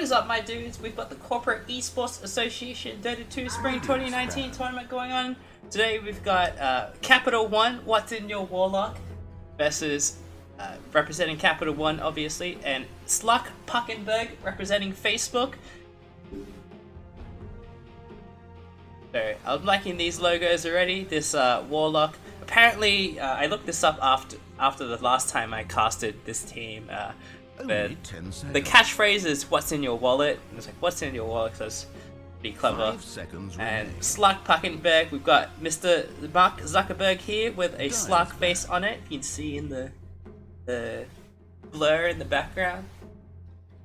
What is up, my dudes? We've got the Corporate Esports Association Dota 2 Spring 2019 tournament going on. Today we've got CapOne, What's in Your Warlock, versus representing CapOne, obviously, and Slark Puckenberg representing Facebook. So I'm liking these logos already. This Warlock. Apparently, I looked this up after the last time I casted this team. The catchphrase is "What's in your wallet?" And it's like, "What's in your wallet?" So it's pretty clever. And Slark Puckenberg, we've got Mr. Mark Zuckerberg here with a Slark face on it. You can see in the blur in the background.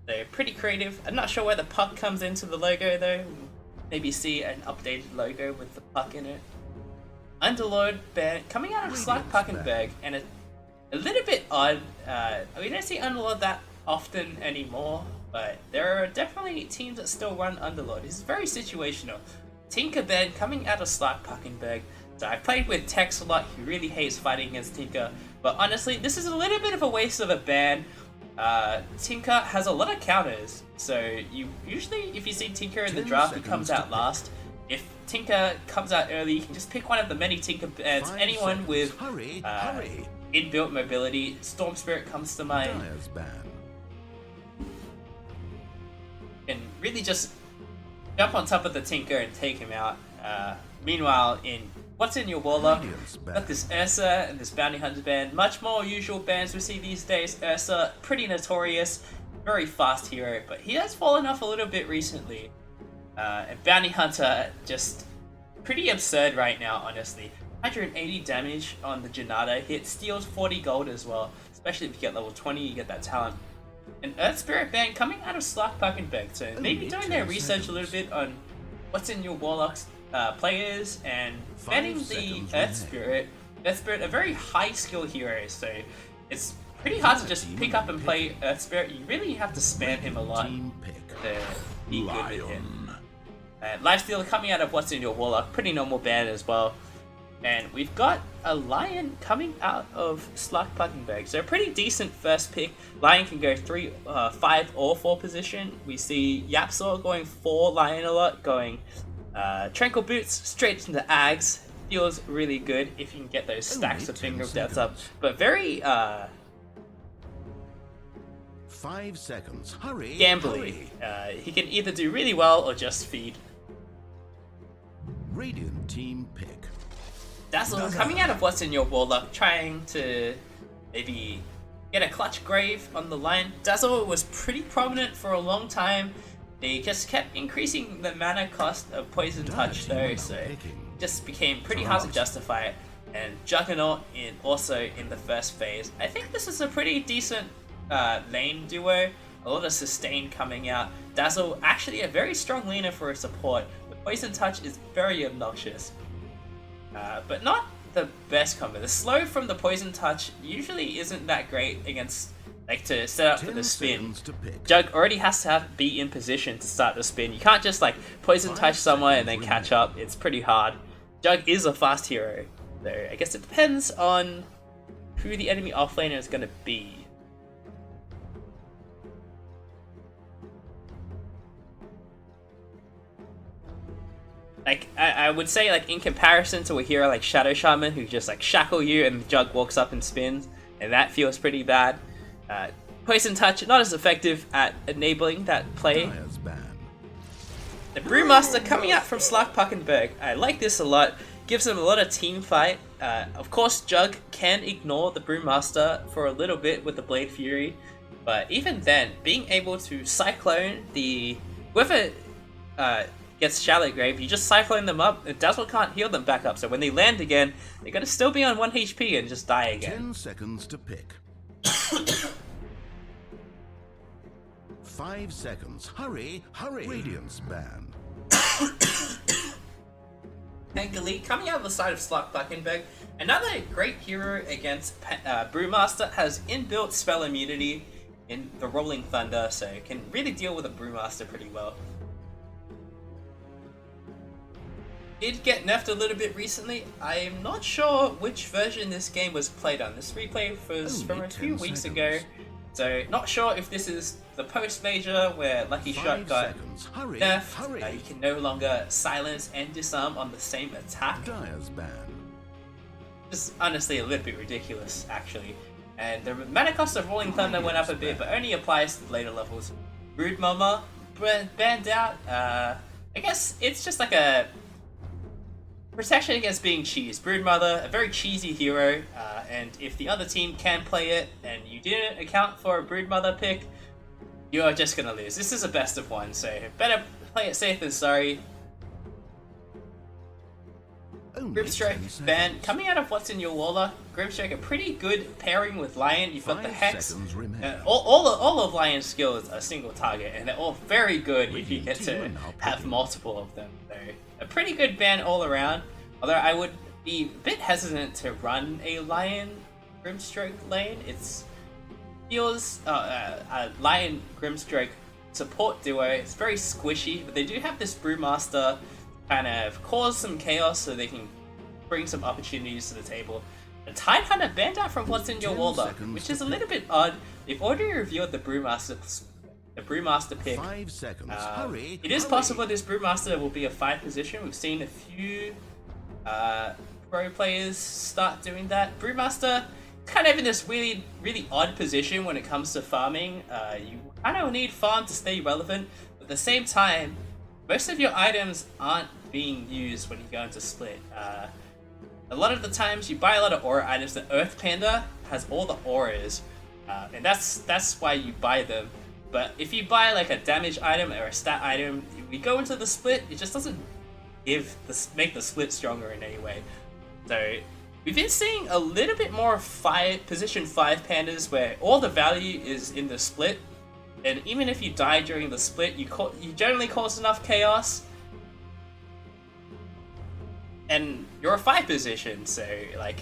They're pretty creative. I'm not sure where the puck comes into the logo though. Maybe see an updated logo with the puck in it. Underlord band coming out of Slark Puckenberg, and a little bit odd. We don't see Underlord that often anymore, but there are definitely teams that still run Underlord. This is very situational. Tinker band coming out of Slark Puckenberg. So I played with Tex a lot. He really hates fighting against Tinker, but honestly, this is a little bit of a waste of a ban. Tinker has a lot of counters, so you usually, if you see Tinker in the draft, he comes out last. If Tinker comes out early, you can just pick one of the many Tinker bans. Anyone with inbuilt mobility. Storm Spirit comes to mind. And really just jump on top of the Tinker and take him out. Meanwhile, in What's in Your Warlock, got this Ursa and this Bounty Hunter band. Much more usual bands we see these days. Ursa, pretty notorious, very fast hero, but he has fallen off a little bit recently. And Bounty Hunter, just pretty absurd right now, honestly. 180 damage on the Janata hit, steals 40 gold as well. Especially if you get level 20, you get that talent. And Earth Spirit band coming out of Slark Puckenberg, so maybe doing their research a little bit on What's in Your Warlock's players and banning the Earth Spirit. Earth Spirit, a very high skill hero, so it's pretty hard to just pick up and play Earth Spirit. You really have to spam him a lot to be good with him. Lifesteal coming out of What's in Your Warlock, pretty normal ban as well. And we've got a Lion coming out of Slark Puckenberg, so a pretty decent first pick. Lion can go 3, 5 or 4 position. We see Yapsaw going 4 Lion a lot, going Tranquil Boots straight into Ags. Feels really good if you can get those stacks of Finger of Deaths up, but very 5 seconds. Hurry! gambly. He can either do really well or just feed. Radiant team pick. Dazzle coming out of What's in Your Warlock, trying to maybe get a clutch grave on the line. Dazzle was pretty prominent for a long time. They just kept increasing the mana cost of Poison Touch though, so it just became pretty hard to justify it. And Juggernaut also in the first phase. I think this is a pretty decent lane duo. A lot of sustain coming out. Dazzle actually a very strong laner for a support. The Poison Touch is very obnoxious. But not the best combo. The slow from the Poison Touch usually isn't that great against, like, to set up for the spin. Jug already has to be in position to start the spin. You can't just like Poison Touch somewhere and then catch up. It's pretty hard. Jug is a fast hero, though. I guess it depends on who the enemy offlaner is going to be. Like, I would say, like, in comparison to a hero like Shadow Shaman, who just, like, shackle you and Jug walks up and spins, and that feels pretty bad. Poison Touch, not as effective at enabling that play. The Brewmaster coming out from Slark Puckenberg. I like this a lot. Gives him a lot of team fight. Of course, Jug can ignore the Brewmaster for a little bit with the Blade Fury, but even then, being able to Cyclone the... whoever gets Shallow Grave, you just Cyclone them up, and Dazzle can't heal them back up, so when they land again, they're gonna still be on 1 HP and just die again. 10 seconds to pick. 5 seconds. Hurry! Hurry! Radiance ban. Pengali coming out of the side of Slark Puckenberg. Another great hero against Brewmaster, has inbuilt spell immunity in the Rolling Thunder, so can really deal with a Brewmaster pretty well. Did get nerfed a little bit recently. I'm not sure which version this game was played on. This replay was from a few weeks ago. So not sure if this is the post-major where Lucky Shot got nerfed. You can no longer silence and disarm on the same attack. Dyer's ban. Just honestly a little bit ridiculous, actually. And the mana cost of Rolling Thunder went up a bit, but only applies to later levels. Brood Mama banned out. I guess it's just like a protection against being cheesed. Brood Mother, a very cheesy hero, and if the other team can play it and you didn't account for a Brood Mother pick, you're just gonna lose. This is a best of one, so better play it safe than sorry. Grimstroke ban coming out of what's in your Warlock. Grimstroke, a pretty good pairing with Lion. You've got the Hex. All of Lion's skills are single target, and they're all very good if you get to have multiple of them. So a pretty good ban all around. Although I would be a bit hesitant to run a Lion Grimstroke lane. It's feels a Lion Grimstroke support duo. It's very squishy, but they do have this Brewmaster kind of cause some chaos so they can bring some opportunities to the table. A Tidehunter banned out from what's in your Warlock, which is a little bit odd. They've already revealed the Brewmaster pick. 5 seconds. It is possible this Brewmaster will be a 5 position. We've seen a few pro players start doing that. Brewmaster kind of in this really odd position when it comes to farming. You kind of need farm to stay relevant, but at the same time, most of your items aren't being used when you go into split. A lot of the times you buy a lot of aura items. The Earth Panda has all the auras, and that's why you buy them. But if you buy like a damage item or a stat item, we go into the split, it just doesn't make the split stronger in any way. So we've been seeing a little bit more position 5 pandas where all the value is in the split. And even if you die during the split, you generally cause enough chaos, and you're a 5 position, so like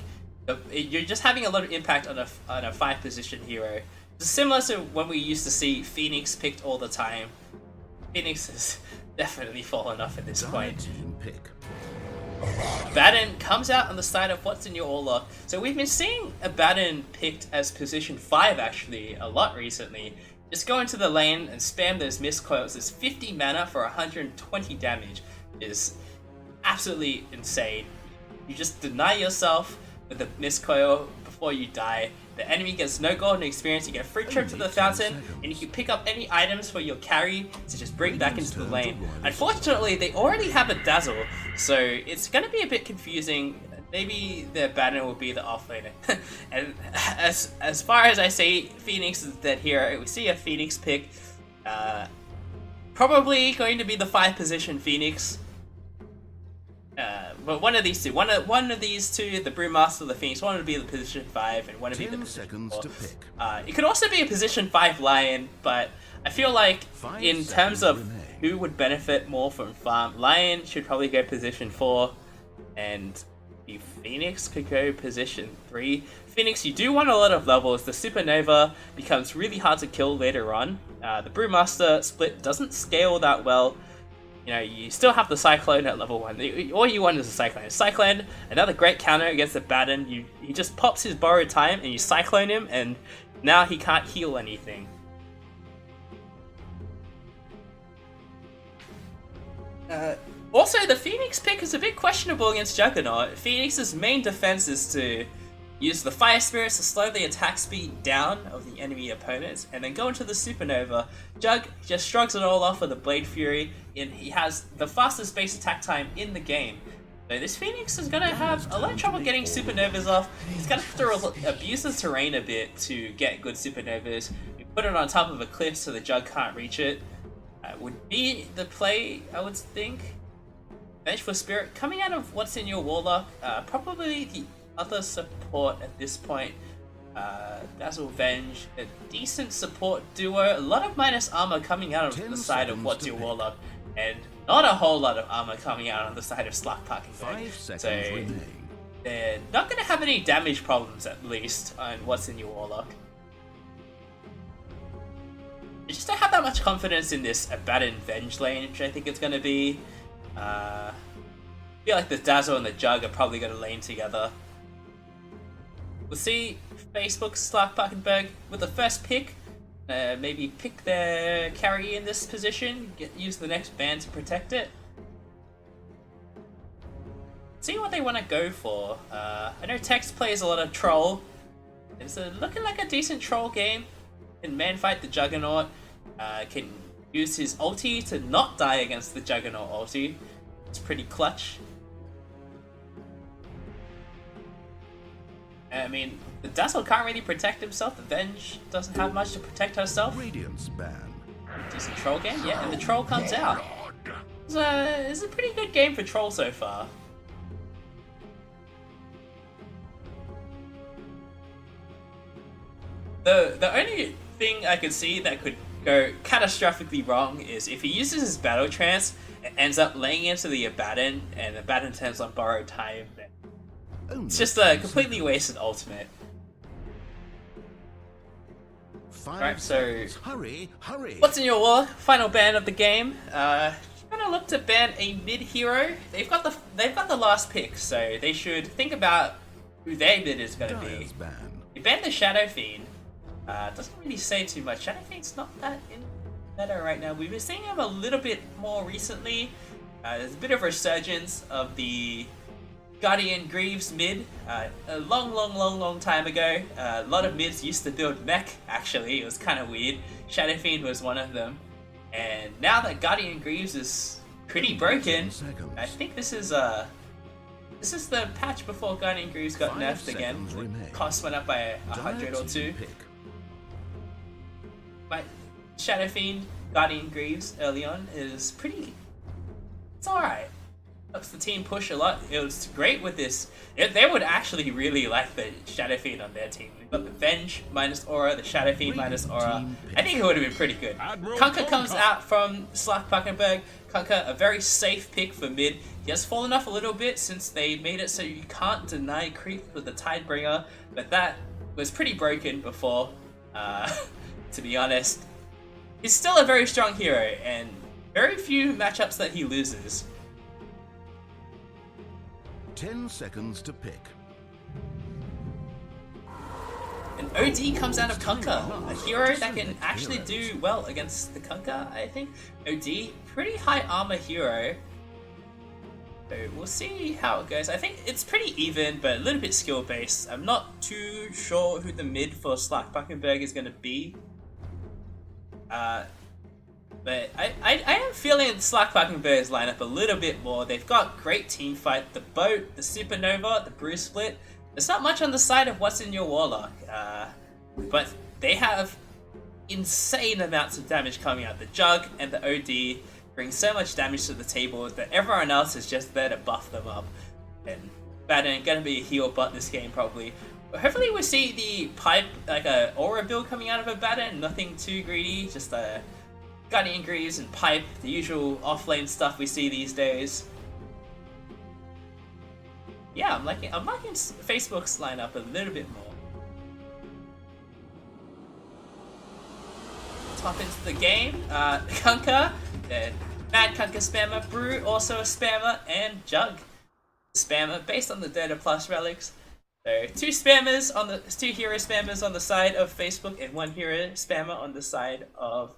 you're just having a lot of impact on a 5 position hero. It's similar to when we used to see Phoenix picked all the time. Phoenix has definitely fallen off at this point. Baden comes out on the side of what's in your Warlock. So we've been seeing a Baden picked as position 5 actually a lot recently. Just go into the lane and spam those miscoils. There's 50 mana for 120 damage. It is absolutely insane. You just deny yourself with the miscoil before you die. The enemy gets no golden experience. You get a free trip to the fountain, and you can pick up any items for your carry to just bring back into the lane. Unfortunately, they already have a Dazzle, so it's going to be a bit confusing. Maybe their banner will be the offlaner. And as far as I say, Phoenix is dead here. We see a Phoenix pick. Probably going to be the 5 position Phoenix. But one of these two. One of these two, the Brewmaster, the Phoenix, one would be the position 5 and one would be the position 4. It could also be a position 5 Lion, but I feel like in terms of who would benefit more from farm, Lion should probably go position 4, and the Phoenix could go position 3. Phoenix, you do want a lot of levels. The Supernova becomes really hard to kill later on. The Brewmaster split doesn't scale that well. You know, you still have the Cyclone at level 1. All you want is a Cyclone. Cyclone, another great counter against the Baden. He just pops his borrowed time and you Cyclone him, and now he can't heal anything. Also, the Phoenix pick is a bit questionable against Juggernaut. Phoenix's main defense is to use the Fire Spirits to slow the attack speed down of the enemy opponents, and then go into the Supernova. Jug just shrugs it all off with the Blade Fury, and he has the fastest base attack time in the game. So this Phoenix is going to have a lot of trouble getting Supernovas off. He's going to have to abuse the terrain a bit to get good Supernovas. You put it on top of a cliff so the Jug can't reach it. Would be the play, I would think. Vengeful Spirit coming out of what's in your Warlock. Probably the other support at this point. Dazzle Venge, a decent support duo. A lot of minus armor coming out of the side of what's your Warlock, and not a whole lot of armor coming out on the side of Slark Puckenberg. So they're not going to have any damage problems, at least, on what's in your Warlock. I just don't have that much confidence in this Abaddon Venge lane, which I think it's going to be. I feel like the Dazzle and the Jug are probably going to lane together. We'll see Facebook Slark Puckenberg with the first pick. Maybe pick their carry in this position, use the next ban to protect it. See what they want to go for. I know Tex plays a lot of troll. It's looking like a decent troll game. Can man fight the Juggernaut. Can use his ulti to not die against the Juggernaut ulti. It's pretty clutch. I mean, the Dazzle can't really protect himself. The Venge doesn't have much to protect herself. Radiance ban. Decent troll game, yeah, and the troll comes out. It's a pretty good game for troll so far. The only thing I could see that could go catastrophically wrong is if he uses his battle trance and ends up laying into the Abaddon, and Abaddon turns on borrowed time. It's just a completely wasted ultimate. Alright, so hurry. What's in your Warlock? Final ban of the game. Gonna look to ban a mid hero. They've got the last pick, so they should think about who their mid is gonna be. They banned the Shadow Fiend. Doesn't really say too much. Shadow Fiend's not that in meta right now. We've been seeing him a little bit more recently. There's a bit of resurgence of the Guardian Greaves mid. A long time ago, a lot of mids used to build mech, actually. It was kind of weird. Shadow Fiend was one of them. And now that Guardian Greaves is pretty broken, I think this is the patch before Guardian Greaves got nerfed again. Cost went up by 100 or 2. But Shadow Fiend, Guardian Greaves early on is pretty... It's alright. Helps the team push a lot. It was great with this. They would actually really like the Shadow Fiend on their team. We've got the Venge minus Aura, the Shadow Fiend minus Aura. I think it would have been pretty good. Kunkka comes out from Slark Puckenberg. Kunkka, a very safe pick for mid. He has fallen off a little bit since they made it so you can't deny creep with the Tidebringer, but that was pretty broken before, to be honest. He's still a very strong hero, and very few matchups that he loses. 10 seconds to pick. An OD comes out of Kunkka, a hero that can actually do well against the Kunkka, I think. OD, pretty high armor hero. So we'll see how it goes. I think it's pretty even, but a little bit skill based. I'm not too sure who the mid for Slark Puckenberg is going to be. But I am feeling Slark Puckenberg's lineup a little bit more. They've got great team fight, the Boat, the Supernova, the Bruce Split. There's not much on the side of what's in your Warlock, but they have insane amounts of damage coming out. The Jug and the OD bring so much damage to the table that everyone else is just there to buff them up. And Baden gonna be a heal bot this game probably. But hopefully we'll see the pipe, like a Aura build coming out of a Baden, nothing too greedy, just a Guardian Greaves and pipe, the usual offlane stuff we see these days. Yeah, I'm liking Facebook's lineup a little bit more. Top into the game, Kunkka, then Mad Kunkka spammer, Brew also a spammer, and Jug spammer based on the Dota Plus relics. So two hero spammers on the side of Facebook and one hero spammer on the side of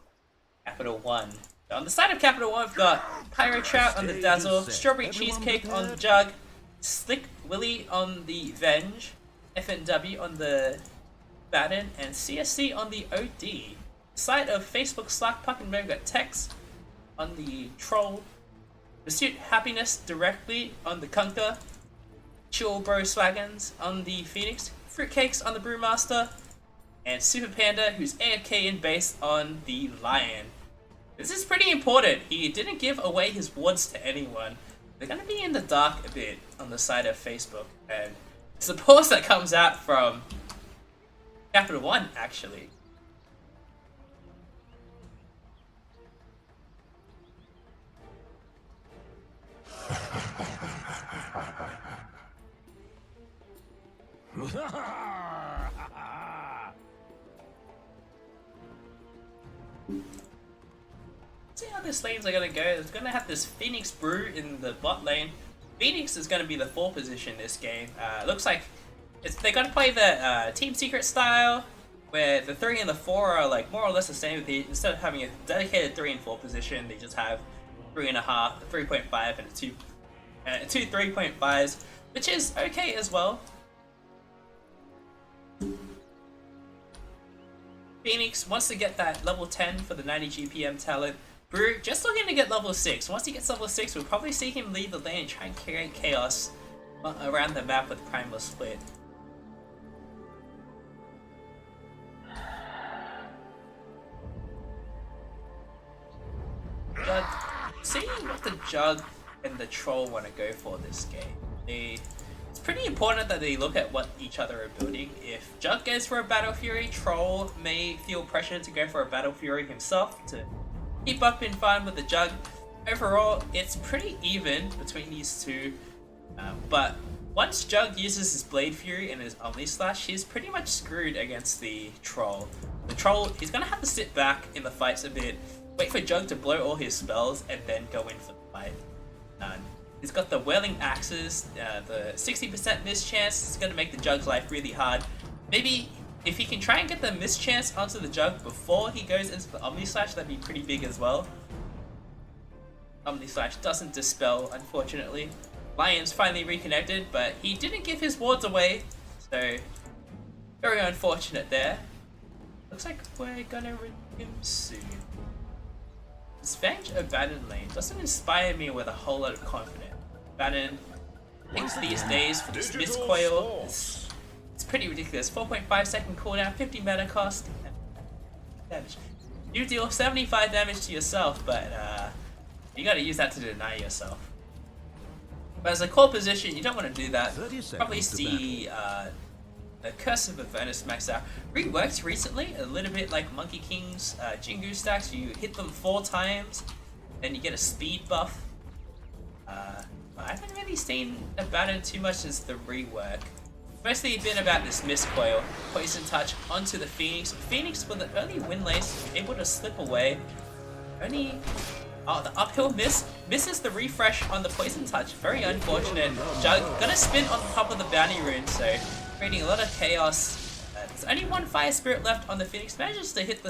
Capital One. So on the side of Capital One, we've got Pyro Trout on the Dazzle, Strawberry Cheesecake on the Jug, Slick Willy on the Venge, FNW on the Baden, and CSC on the OD. The side of Facebook Slark Puckenberg, we've got Tex on the Troll, Pursuit Happiness directly on the Kunkka, Chill Bro Swaggins on the Phoenix, Fruitcakes on the Brewmaster, and Super Panda, who's AFK in base on the Lion. This is pretty important. He didn't give away his wards to anyone. They're gonna be in the dark a bit on the side of Facebook, and it's the pause that comes out from Capital One, actually. See how these lanes are gonna go. It's gonna have this Phoenix Brew in the bot lane. Phoenix is gonna be the 4 position this game. Looks like they're gonna play the Team Secret style, where the 3 and the 4 are like more or less the same. Instead of having a dedicated 3 and 4 position, they just have 3.5, a 3.5, and two 3.5s, which is okay as well. Phoenix wants to get that level 10 for the 90 GPM talent. Brew just looking to get level 6. Once he gets level 6, we'll probably see him lead the lane and try and create chaos around the map with Primal Split. But seeing what the Jug and the Troll want to go for this game, it's pretty important that they look at what each other are building. If Jug goes for a Battle Fury, Troll may feel pressure to go for a Battle Fury himself to keep up in fun with the Jug. Overall, it's pretty even between these two, but once Jug uses his Blade Fury and his Omni Slash, he's pretty much screwed against the Troll. The Troll, he's gonna have to sit back in the fights a bit, wait for Jug to blow all his spells, and then go in for the fight. He's got the Whirling Axes, the 60% miss chance. It's going to make the Jug's life really hard. Maybe if he can try and get the miss chance onto the Jug before he goes into the Omni Slash, that'd be pretty big as well. Omni Slash doesn't dispel, unfortunately. Lion's finally reconnected, but he didn't give his wards away, so very unfortunate there. Looks like we're gonna redeem him soon. This Venge Abandoned lane doesn't inspire me with a whole lot of confidence. Abandoned things these days for this Miss Coil, it's pretty ridiculous. 4.5 second cooldown, 50 mana cost, and damage. You deal 75 damage to yourself, but you gotta use that to deny yourself. But as a core position, you don't want to do that. Probably see the Curse of Avernus maxed out. Reworked recently, a little bit like Monkey King's Jingu stacks. You hit them 4 times, then you get a speed buff. I haven't really seen about it too much since the rework. Mostly been about this Miscoil, Poison Touch onto the Phoenix. Phoenix with an early win lace, able to slip away. The uphill misses the refresh on the Poison Touch. Very unfortunate. Jug gonna spin on top of the bounty rune, so creating a lot of chaos. There's only 1 Fire Spirit left on the Phoenix. Manages to hit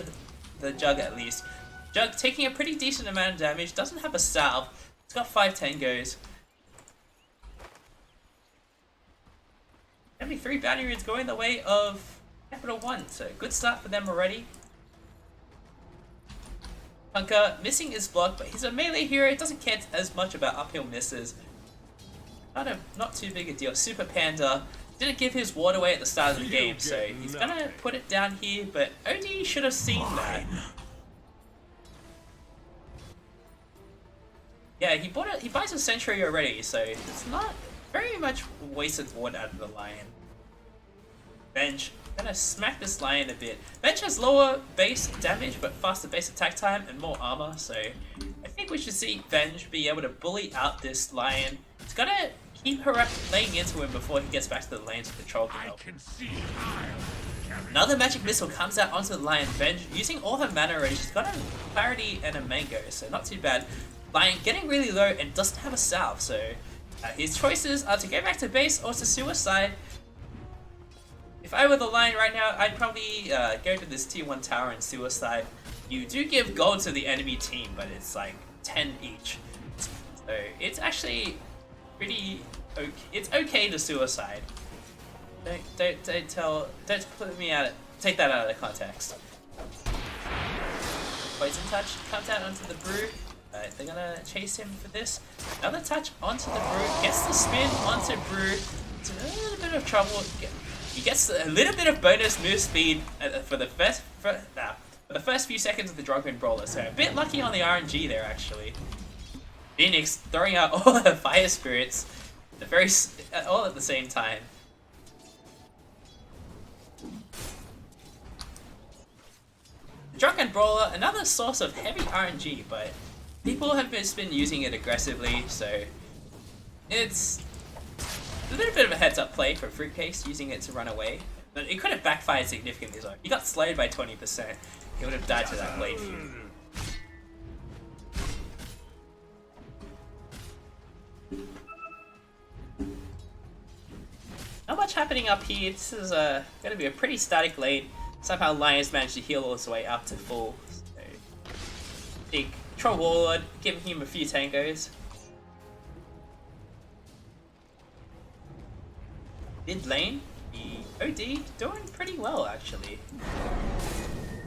the Jug at least. Jug taking a pretty decent amount of damage. Doesn't have a salve. It's got 5 Tangos. Only 3 bounty runes going the way of Capital One, so good start for them already. Punker missing his block, but he's a melee hero. He doesn't care as much about uphill misses. Not too big a deal. Super Panda didn't give his ward away at the start of the game, so he's gonna put it down here, but OD should have seen that. Yeah, he buys a Sentry already, so it's not very much wasted ward out of the Lion. Venge, gonna smack this Lion a bit. Venge has lower base damage, but faster base attack time and more armor, so I think we should see Venge be able to bully out this Lion. It's gonna keep laying into him before he gets back to the lanes with the Troll to help. Another magic missile comes out onto the Lion. Venge using all her mana already. She's got a Clarity and a Mango, so not too bad. Lion getting really low and doesn't have a salve, so his choices are to go back to base or to suicide. If I were the Lion right now, I'd probably go to this tier 1 tower and suicide. You do give gold to the enemy team, but it's like 10 each. So it's actually pretty okay. It's okay to suicide. Don't put me out. Take that out of context. Poison Touch comes out onto the Brew. They're gonna chase him for this. Another touch onto the Brew. Gets the spin onto Brew. It's in a little bit of trouble. He gets a little bit of bonus move speed for the first few seconds of the Drunken Brawler. So a bit lucky on the RNG there, actually. Phoenix throwing out all the Fire Spirits, all at the same time. The Drunken Brawler, another source of heavy RNG, but people have just been using it aggressively, so it's a little bit of a heads-up play for Fruitcase, using it to run away. But it could have backfired significantly though. He got slowed by 20%. He would have died to that Blade Fury. Not much happening up here. This is going to be a pretty static lane. Somehow Lion's managed to heal all his way up to full. So, big Troll Warlord, giving him a few tangos. Mid lane, the OD doing pretty well actually.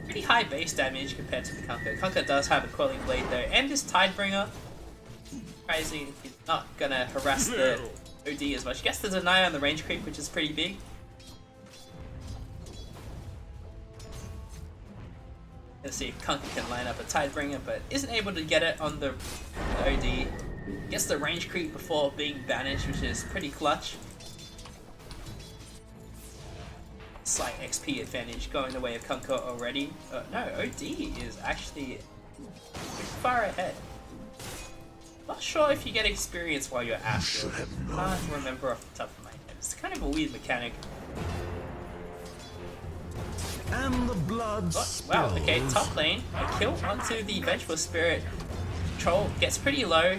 Pretty high base damage compared to the Kunkka. Kunkka does have a Quelling Blade though, and this Tidebringer. Crazy, he's not gonna harass the OD as much. He gets the deny on the range creep, which is pretty big. Let's see if Kunkka can line up a Tidebringer, but isn't able to get it on the OD. Gets the range creep before being banished, which is pretty clutch. Slight XP advantage going the way of Kunkka already. No, OD is actually far ahead. Not sure if you get experience while you're after. I can't remember off the top of my head. It's kind of a weird mechanic. And the blood Wow, okay, top lane. A kill onto the Vengeful Spirit. Troll gets pretty low.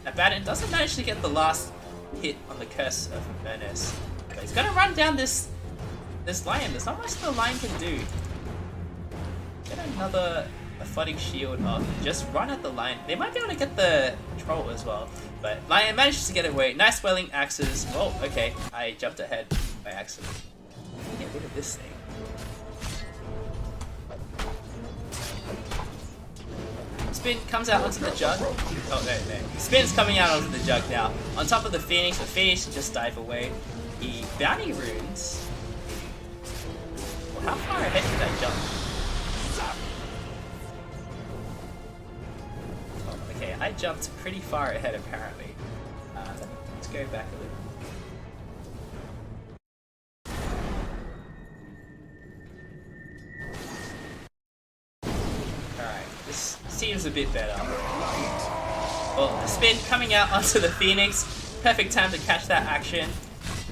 Abaddon doesn't manage to get the last hit on the Curse of Avernus. But he's gonna run down this Lion. There's not much the Lion can do. Get another Aphotic Shield off. Just run at the Lion. They might be able to get the Troll as well. But Lion manages to get away. Nice Welling Axes. Oh, okay. I jumped ahead by accident. Get rid of this thing. Spin comes out onto the jug. Oh, no. Spin's coming out onto the jug now. On top of the Phoenix. The Phoenix just dive away. The Bounty Runes. Well, how far ahead did I jump? Oh, okay, I jumped pretty far ahead apparently. Let's go back a little. This seems a bit better. Well, the spin coming out onto the Phoenix. Perfect time to catch that action.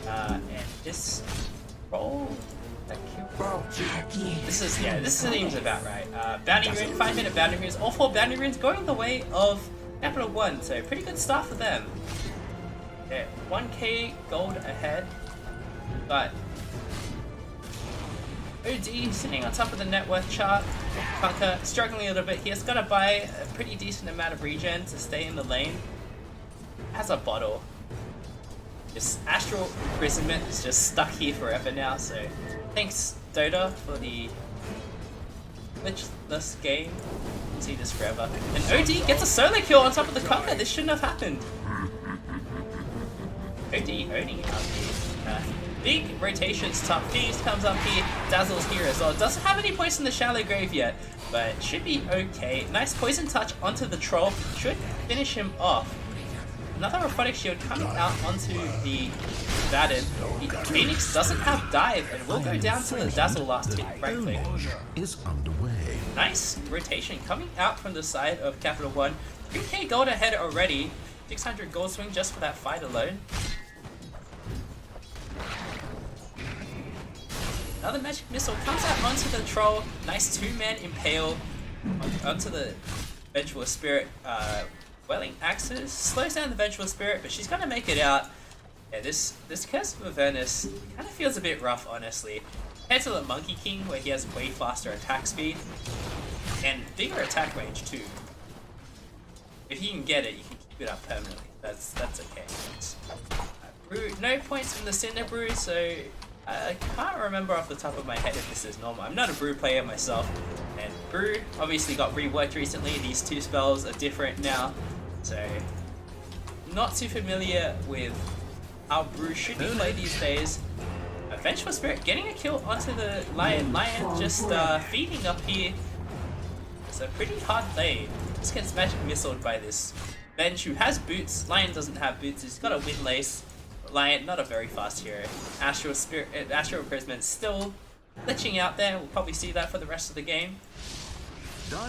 And this roll. This seems about right. Bounty Rune, 5-minute Bounty Runes. All 4 Bounty Runes going the way of Capital One. So pretty good start for them. They're 1k gold ahead. But OD sitting on top of the net worth chart. Kunkka struggling a little bit. He has got to buy a pretty decent amount of regen to stay in the lane. Has a bottle. This Astral Imprisonment is just stuck here forever now, so thanks Dota for the glitchless game. We'll see this forever. And OD gets a solo kill on top of the Kunkka. This shouldn't have happened. OD owning it up here. Big rotations top. Phoenix comes up here, Dazzle's here as well. Doesn't have any points in the shallow grave yet, but should be okay. Nice poison touch onto the troll. Should finish him off. Another Aphotic Shield coming out onto the Abaddon. The Phoenix doesn't have dive and will go down to the Dazzle last hit, frankly. Is underway. Nice rotation coming out from the side of Capital One. 3k gold ahead already. 600 gold swing just for that fight alone. Another magic missile comes out onto the troll. Nice 2-man impale onto the Vengeful Spirit. Welling Axes slows down the Vengeful Spirit, but she's gonna make it out. Yeah, this Curse of Avernus kind of feels a bit rough, honestly. Compared to the Monkey King, where he has way faster attack speed and bigger attack range too. If you can get it, you can keep it up permanently. That's okay. Brew, no points from the Cinder Brew, so I can't remember off the top of my head if this is normal. I'm not a Brew player myself, and Brew obviously got reworked recently. These 2 spells are different now, so not too familiar with how Brew should be played these days. Vengeful Spirit getting a kill onto the Lion. Lion just feeding up here. It's a pretty hard play. Just gets magic missiled by this Venge who has boots. Lion doesn't have boots. He's got a windlace. Lion, not a very fast hero. Astral Imprisonment still glitching out there. We'll probably see that for the rest of the game.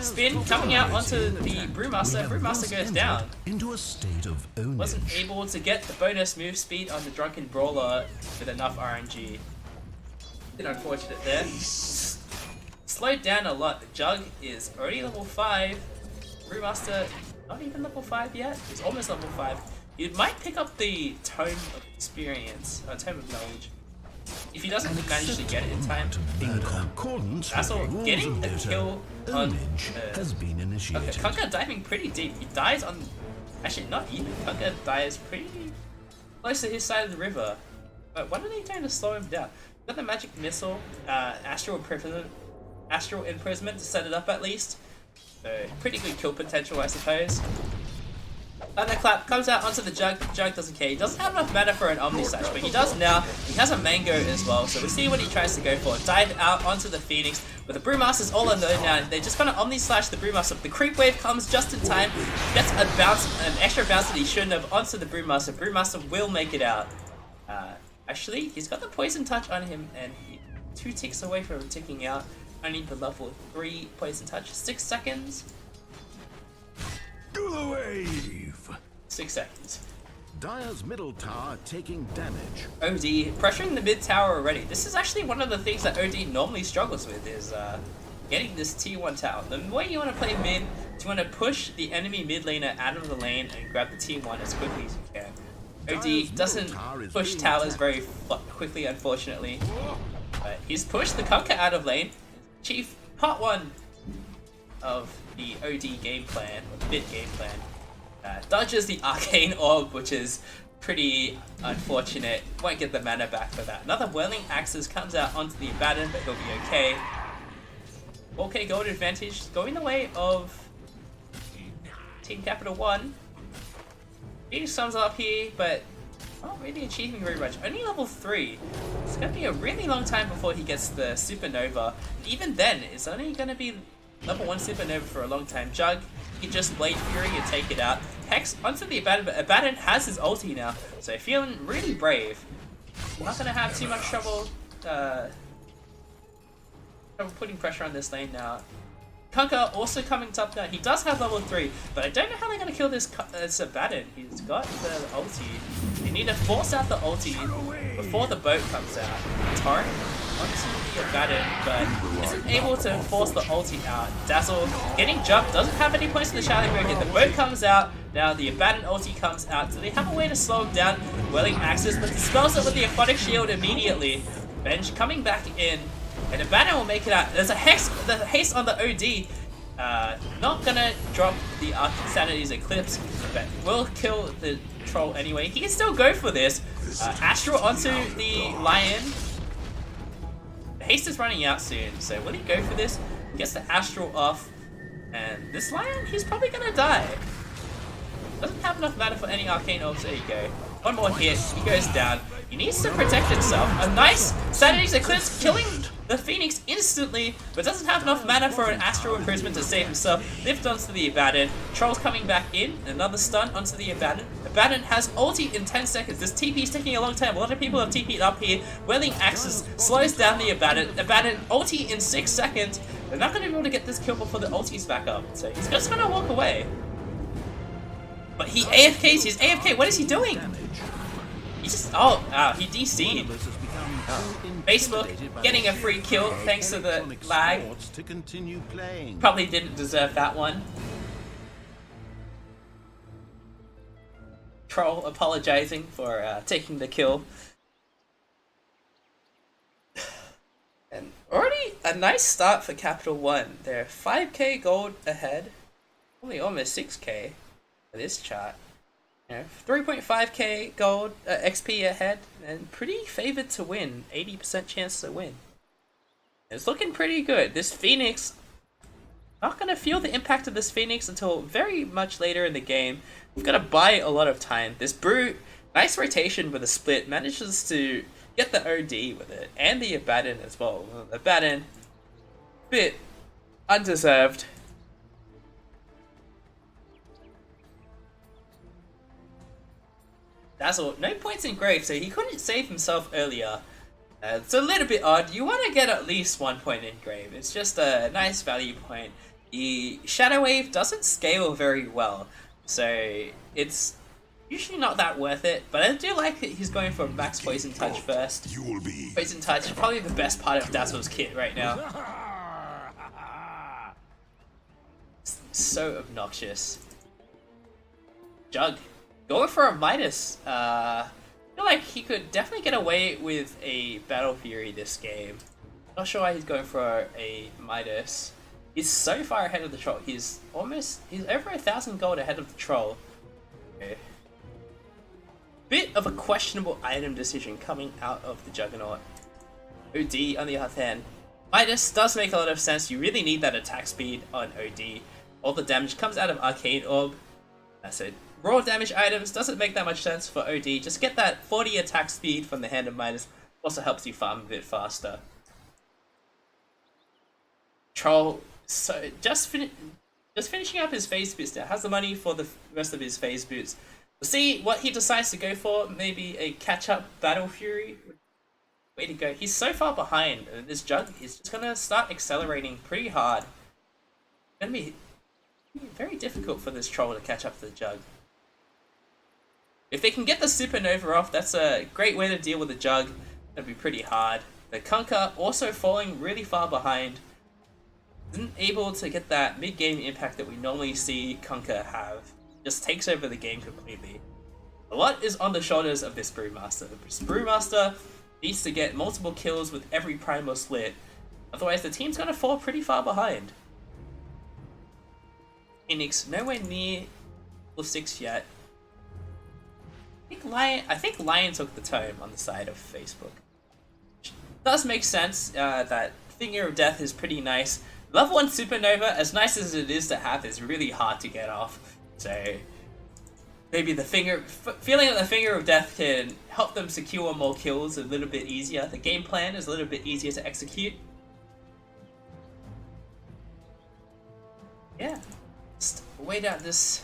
Spin coming out onto the Brewmaster. Brewmaster goes down. Into a state of ownage. Wasn't able to get the bonus move speed on the Drunken Brawler with enough RNG. Bit unfortunate there. Slowed down a lot. The Jug is already level 5. Brewmaster not even level 5 yet. He's almost level 5. You might pick up the Tome of Experience, Tome of Knowledge. if he doesn't manage to get it in time, In accordance with Dazzle rules getting of the Dota, kill on ownage has been initiated. Kunka diving pretty deep. He dies on, actually not even. Kunka dies pretty close to his side of the river. But what are they doing to slow him down? Got the magic missile, astral imprisonment to set it up at least. So pretty good kill potential, I suppose. Thunderclap comes out onto the Jug. Jug doesn't care. He doesn't have enough mana for an Omni Slash, but he does now. He has a Mango as well, so we'll see what he tries to go for. Dive out onto the Phoenix, but the Brewmaster's all alone now. They're just gonna Omni Slash the Brewmaster. The Creep Wave comes just in time. Gets a bounce, an extra bounce that he shouldn't have onto the Brewmaster. Brewmaster will make it out. Actually, he's got the Poison Touch on him, and 2 ticks away from him ticking out. Only the level 3 Poison Touch. 6 seconds. Do the wave! 6 seconds. Dire's middle tower taking damage. OD pressuring the mid tower already. This is actually one of the things that OD normally struggles with, is getting this T1 tower. The way you want to play mid is you want to push the enemy mid laner out of the lane and grab the T1 as quickly as you can. OD doesn't push towers very quickly, unfortunately. But he's pushed the Kunkka out of lane. Chief part 1 of the OD game plan, or mid game plan. Dodges the Arcane Orb, which is pretty unfortunate. Won't get the mana back for that. Another Whirling Axes comes out onto the Abaddon, but he'll be okay. Okay, gold advantage going the way of Team Capital One. Phoenix sums up here, but not really achieving very much. Only level 3. It's going to be a really long time before he gets the Supernova. Even then, it's only going to be level 1 Supernova for a long time. Jug, he can just Blade Fury and take it out. Hex onto the Abaddon, but Abaddon has his ulti now, so feeling really brave. Not going to have too much trouble putting pressure on this lane now. Kunkka also coming top now. He does have level 3, but I don't know how they're going to kill this Abaddon. He's got the ulti. They need to force out the ulti before the boat comes out. Torrent onto the Abaddon, but isn't able to force the ulti out. Dazzle getting jumped, doesn't have any points in the Charlie Bergen. The boat comes out, now the Abaddon ulti comes out, so they have a way to slow him down. Whirling Axis, but dispels it with the Aquatic Shield immediately. Benj coming back in, and Abaddon will make it out. There's a haste on the OD. Not gonna drop the Sanity's Eclipse, but will kill the troll anyway. He can still go for this. Astral onto the Lion. The haste is running out soon, so will he go for this? Gets the Astral off, and this Lion, he's probably gonna die. Doesn't have enough mana for any Arcane Orbs. There you go. One more hit, he goes down. He needs to protect himself. A nice Sanity's Eclipse killing the Phoenix instantly, but doesn't have enough mana for an Astral Imprisonment to save himself. Lift onto the Abaddon. Troll's coming back in. Another stun onto the Abaddon. Abaddon has ulti in 10 seconds. This TP is taking a long time. A lot of people have TP'd up here. Whirling Axis slows down the Abaddon. Abaddon ulti in 6 seconds. They're not going to be able to get this kill before the ulti's back up. So he's just going to walk away. But he AFKs. He's AFK. What is he doing? He just... he DC'd. Facebook getting a free kill thanks to the lag. Probably didn't deserve that one. Troll apologizing for taking the kill. And already a nice start for Capital One. They're 5k gold ahead. Only almost 6k for this chart. 3.5k gold XP ahead, and pretty favored to win. 80% chance to win. It's looking pretty good. This Phoenix, not gonna feel the impact of this Phoenix until very much later in the game. We've got to buy a lot of time. This Brute, nice rotation with a split, manages to get the OD with it, and the Abaddon as well. Abaddon, bit undeserved. Dazzle, no points in Grave, so he couldn't save himself earlier. It's a little bit odd. You want to get at least 1 point in Grave. It's just a nice value point. The Shadow Wave doesn't scale very well, so it's usually not that worth it. But I do like that he's going for Max Poison Touch first. Poison Touch, probably the best part of Dazzle's kit right now. It's so obnoxious. Jug. Going for a Midas. feel like he could definitely get away with a Battle Fury this game. Not sure why he's going for a Midas. He's so far ahead of the Troll. He's over 1,000 gold ahead of the Troll. Okay. Bit of a questionable item decision coming out of the Juggernaut. OD on the other hand. Midas does make a lot of sense. You really need that attack speed on OD. All the damage comes out of Arcade Orb. That's it. Raw damage items doesn't make that much sense for OD. Just get that 40 attack speed from the Hand of Midas. Also helps you farm a bit faster. Troll, so just finishing up his phase boots now. Has the money for the rest of his phase boots. We'll see what he decides to go for. Maybe a catch-up Battle Fury. Way to go. He's so far behind. This Jug is just going to start accelerating pretty hard. It's going to be very difficult for this Troll to catch up to the Jug. If they can get the Supernova off, that's a great way to deal with the Jug. That'd be pretty hard. The Kunkka also falling really far behind. Isn't able to get that mid-game impact that we normally see Kunkka have. Just takes over the game completely. A lot is on the shoulders of this Brewmaster. This Brewmaster needs to get multiple kills with every Primal Slit. Otherwise the team's gonna fall pretty far behind. Phoenix nowhere near level 6 yet. I think Lion took the tome on the side of Facebook. Which does make sense. That Finger of Death is pretty nice. Level 1 Supernova, as nice as it is to have, is really hard to get off. So maybe the feeling that the Finger of Death can help them secure more kills a little bit easier. The game plan is a little bit easier to execute. Yeah, just wait out this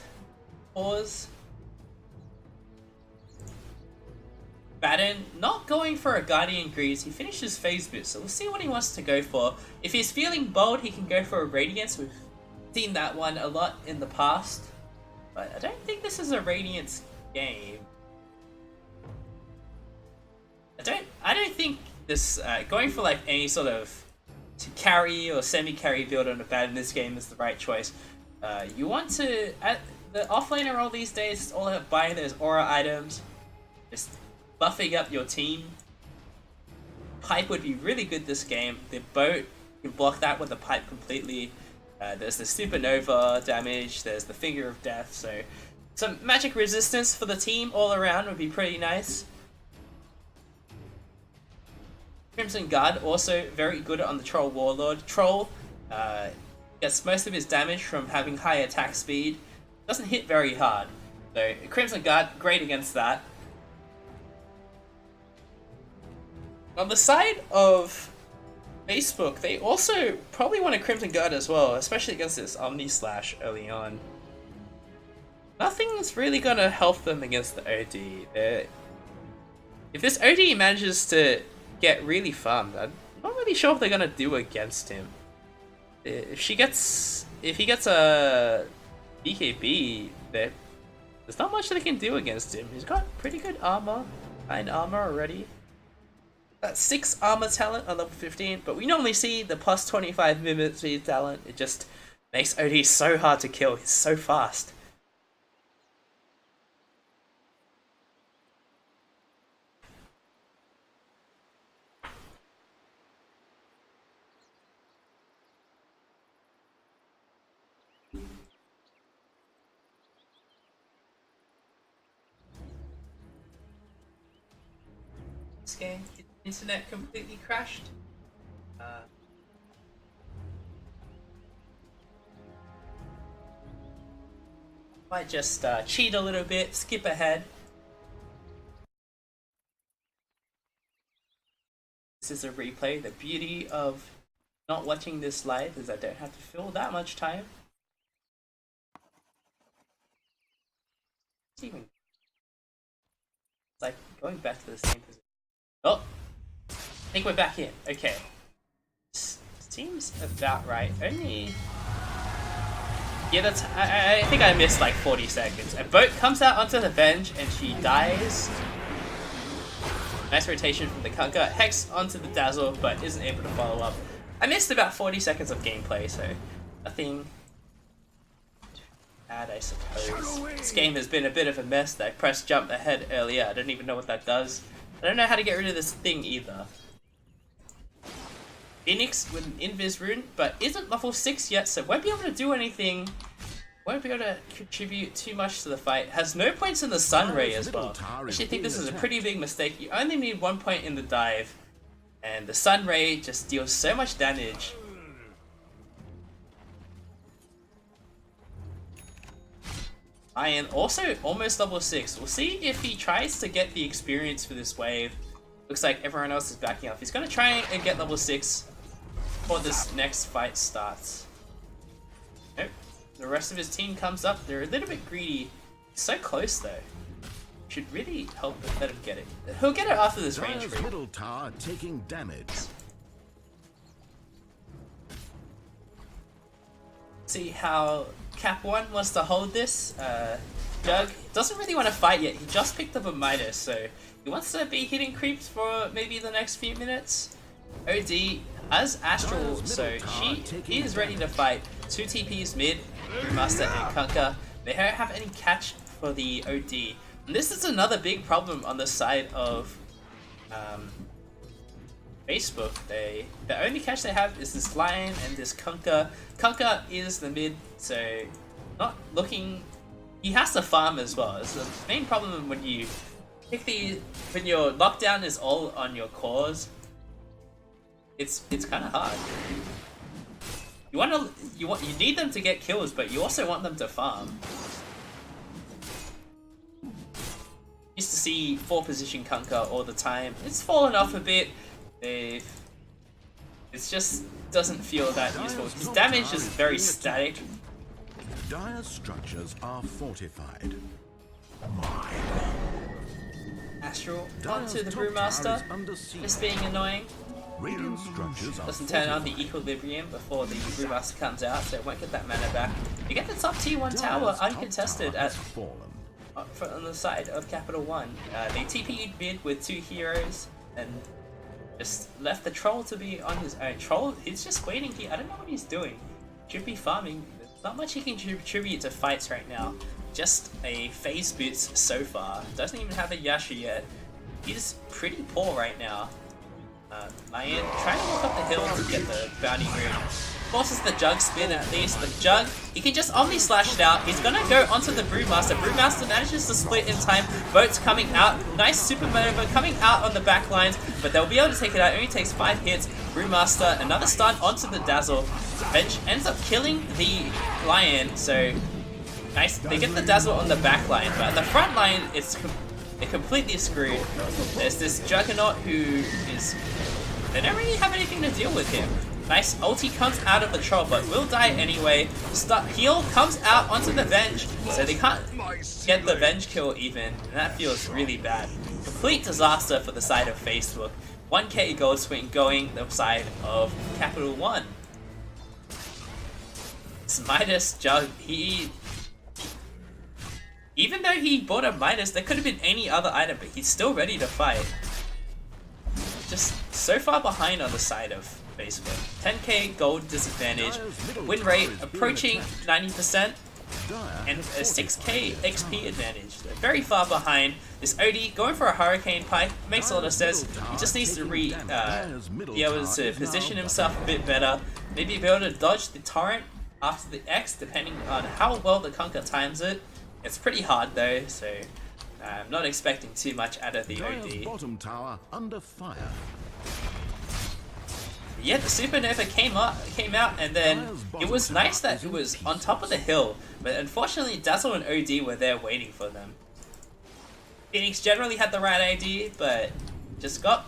pause. Batten not going for a Guardian Greaves. He finishes phase boost, so we'll see what he wants to go for. If he's feeling bold, he can go for a Radiance. We've seen that one a lot in the past, but I don't think this is a Radiance game. I don't think this going for like any sort of carry or semi-carry build on a Batten in this game is the right choice. You want to the offlaner role these days is all about buying those aura items. Just buffing up your team. Pipe would be really good this game. The boat can block that with the pipe completely. There's the Supernova damage, there's the Finger of Death, so some magic resistance for the team all around would be pretty nice. Crimson Guard also very good on the Troll Warlord. Troll gets most of his damage from having high attack speed. Doesn't hit very hard. So Crimson Guard, great against that. On the side of Facebook, they also probably want a Crimson Guard as well, especially against this Omni Slash early on. Nothing's really gonna help them against the OD. If this OD manages to get really farmed, I'm not really sure what they're gonna do against him. If he gets a BKB, there's not much they can do against him. He's got pretty good armor, 9 armor already. 6 armor talent on level 15, but we normally see the plus 25 movement speed talent. It just makes OD so hard to kill. He's so fast. This game, internet completely crashed. Might just cheat a little bit, skip ahead. This is a replay. The beauty of not watching this live is I don't have to fill that much time. It's like going back to the same position. Oh, I think we're back in. Okay. Seems about right. Only... Yeah, that's... I think I missed like 40 seconds. A boat comes out onto the bench and she dies. Nice rotation from the Kunkka. Hex onto the Dazzle, but isn't able to follow up. I missed about 40 seconds of gameplay, so nothing add, I suppose. This game has been a bit of a mess. I pressed jump ahead earlier. I don't even know what that does. I don't know how to get rid of this thing either. Phoenix with an invis rune, but isn't level 6 yet, so won't be able to do anything. Won't be able to contribute too much to the fight. Has no points in the Sun Ray as well. I actually think this is a pretty big mistake. You only need 1 point in the dive, and the Sun Ray just deals so much damage. Iron also almost level 6. We'll see if he tries to get the experience for this wave. Looks like everyone else is backing up. He's going to try and get level 6 before this next fight starts. Nope. The rest of his team comes up. They're a little bit greedy. So close though. Should really help let him get it. He'll get it after this range break. Middle tower taking damage. See how CapOne wants to hold this. Jug doesn't really want to fight yet. He just picked up a Midas, so he wants to be hitting creeps for maybe the next few minutes. OD has Astral, so he is ready to fight. 2 TPs mid, Master and Kunkka. They don't have any catch for the OD. And this is another big problem on the side of Facebook. The only catch they have is this Lion and this Kunkka. Kunkka is the mid, so not looking. He has to farm as well. It's the main problem when you pick when your lockdown is all on your cores. It's kind of hard. You need them to get kills, but you also want them to farm. Used to see 4 position Kunkka all the time. It's fallen off a bit. It just doesn't feel that useful. His damage is very static. Dire structures are fortified. Astral onto the Brewmaster. Just being annoying. Radiant structures are Doesn't turn on the equilibrium before the Brewmaster comes out, so it won't get that mana back. You get the top tier 1 tower uncontested at on the side of Capital One. They TP'd mid with 2 heroes and just left the Troll to be on his own. Troll, he's just waiting here. I don't know what he's doing. Should be farming. There's not much he can contribute to fights right now. Just a phase boots so far. Doesn't even have a Yasha yet. He's pretty poor right now. Lion trying to walk up the hill to get the bounty rune. Forces the Jug spin at least. The Jug, he can just Omni Slash it out. He's gonna go onto the Brewmaster. Brewmaster manages to split in time. Boats coming out. Nice super maneuver coming out on the back lines, but they'll be able to take it out. It only takes 5 hits. Brewmaster, another stun onto the Dazzle. Bench ends up killing the Lion, so nice. They get the Dazzle on the back line, but at the front line, they're completely screwed. There's this Juggernaut who is... They don't really have anything to deal with him. Nice ulti comes out of the Troll, but will die anyway. Heal comes out onto the Venge, so they can't get the Venge kill even, and that feels really bad. Complete disaster for the side of Facebook. 1k gold swing going the side of Capital One. This Midas Jug, even though he bought a Midas, there could have been any other item, but he's still ready to fight. Just so far behind on the side of Facebook. 10k gold disadvantage, win rate approaching 90%, and a 6k XP advantage. They're very far behind. This OD going for a Hurricane Pike makes a lot of sense. He just needs to be able to position himself a bit better. Maybe be able to dodge the Torrent after the X, depending on how well the Kunkka times it. It's pretty hard though, so I'm not expecting too much out of the OD. Bottom tower under fire. Yeah, the Supernova came out, and then it was nice that it was on top of the hill, but unfortunately Dazzle and OD were there waiting for them. Phoenix generally had the right ID, but just got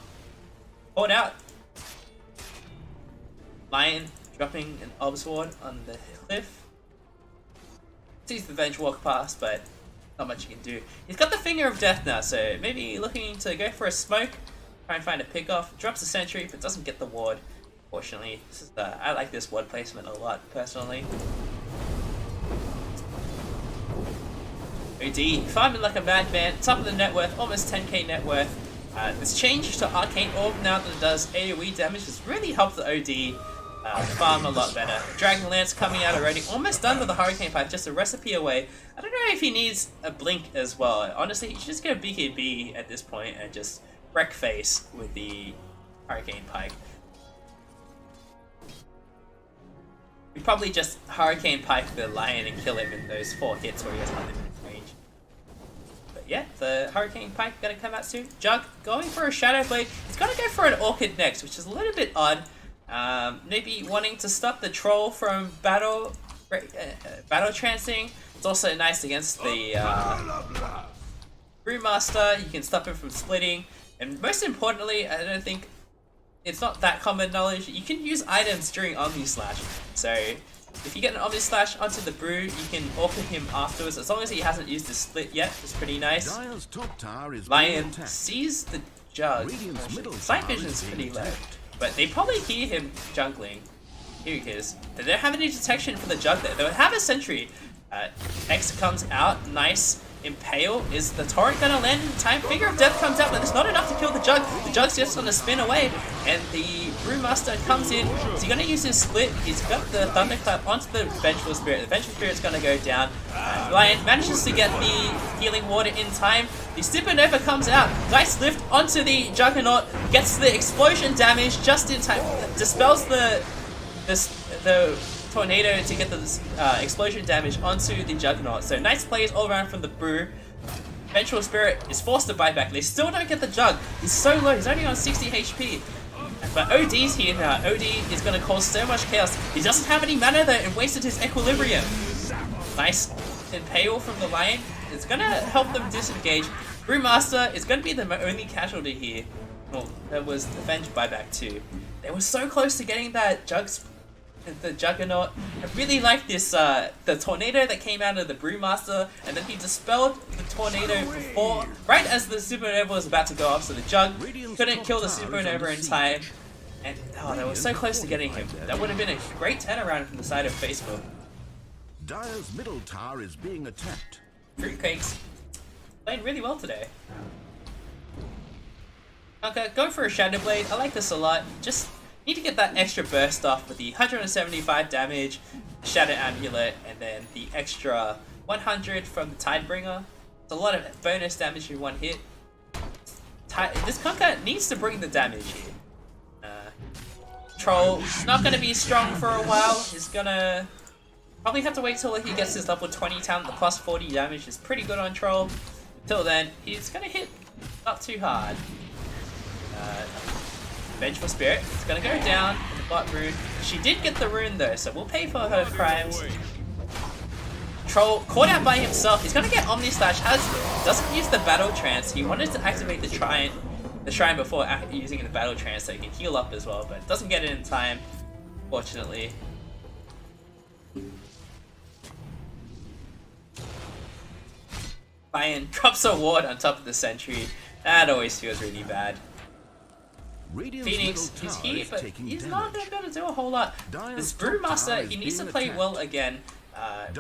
caught out. Lion dropping an Orb Sword on the cliff. Sees the Venge walk past, but not much you can do. He's got the Finger of Death now, so maybe looking to go for a smoke, try and find a pickoff. Drops a sentry, but doesn't get the ward. Fortunately, this is I like this ward placement a lot, personally. OD, farming like a madman, top of the net worth, almost 10k net worth. This change to Arcane Orb now that it does AoE damage has really helped the OD. farm a lot better. Dragon Lance coming out already, almost done with the Hurricane Pike, just a recipe away. I don't know if he needs a blink as well. Honestly, he should just go BKB at this point and just wreck face with the Hurricane Pike. We probably just Hurricane Pike the Lion and kill him in those 4 hits where he has unlimited range. But yeah, the Hurricane Pike gonna come out soon. Jug going for a Shadow Blade. He's gonna go for an Orchid next, which is a little bit odd. Maybe wanting to stop the troll from battle trancing. It's also nice against the Brewmaster. You can stop him from splitting, and most importantly, I don't think it's not that common knowledge. You can use items during Omni Slash. So if you get an Omni Slash onto the Brew, you can Orchid him afterwards. As long as he hasn't used his split yet, it's pretty nice. Lion sees the Jug. Sight vision is pretty low, but they probably hear him jungling. Here he is. They don't have any detection for the Jug there. They would have a sentry. X comes out, nice. Impale. Is the torrent gonna land in time? Figure of Death comes out, but it's not enough to kill the Jug. The Jug's just gonna spin away, and the Brewmaster comes in. Is he gonna use his split? He's got the Thunderclap onto the Vengeful Spirit. The Vengeful Spirit's gonna go down. Lion manages to get the Healing Water in time. The Supernova comes out. Nice lift onto the Juggernaut. Gets the explosion damage just in time. Dispels the Tornado to get the explosion damage onto the Juggernaut. So nice plays all around from the Brew. Vengeful Spirit is forced to buy back. They still don't get the Jug. He's so low. He's only on 60 HP. But OD's here now. OD is going to cause so much chaos. He doesn't have any mana though and wasted his Equilibrium. Nice Impale from the Lion. It's going to help them disengage. Brewmaster is going to be the only casualty here. Well, that was the Venge buyback too. They were so close to getting that the Juggernaut. I really like this, the Tornado that came out of the Brewmaster, and then he dispelled the Tornado before, right as the Supernova was about to go off, so the Jug couldn't kill the Supernova in time. And, oh, they were so close to getting him. That would have been a great turnaround from the side of Facebook. Dire's middle tower is being attacked. Fruitcakes playing really well today. Okay, go for a Shadow Blade. I like this a lot. Just need to get that extra burst off with the 175 damage, Shadow Amulet, and then the extra 100 from the Tidebringer. It's a lot of bonus damage in one hit. This Conker needs to bring the damage here. Troll not going to be strong for a while. He's going to probably have to wait till he gets his level 20 talent. The plus 40 damage is pretty good on Troll. Until then, he's going to hit not too hard. Vengeful Spirit is going to go down in the bot rune. She did get the rune though, so we'll pay for her crimes. Troll caught out by himself. He's going to get Omni Slash. Doesn't use the Battle Trance. He wanted to activate the Shrine before using the Battle Trance so he can heal up as well, but doesn't get it in time, fortunately. Lion drops a ward on top of the sentry. That always feels really bad. Phoenix is here, but he's not going to be able to do a whole lot. This Brewmaster, he needs to play well again.